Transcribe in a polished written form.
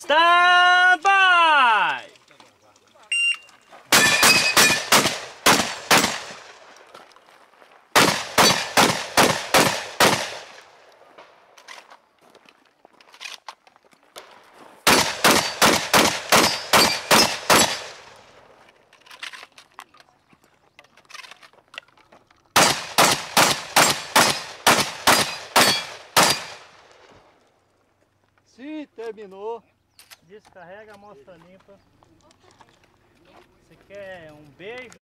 Stand by! Sim, terminou. Descarrega a amostra limpa. Você quer um beijo?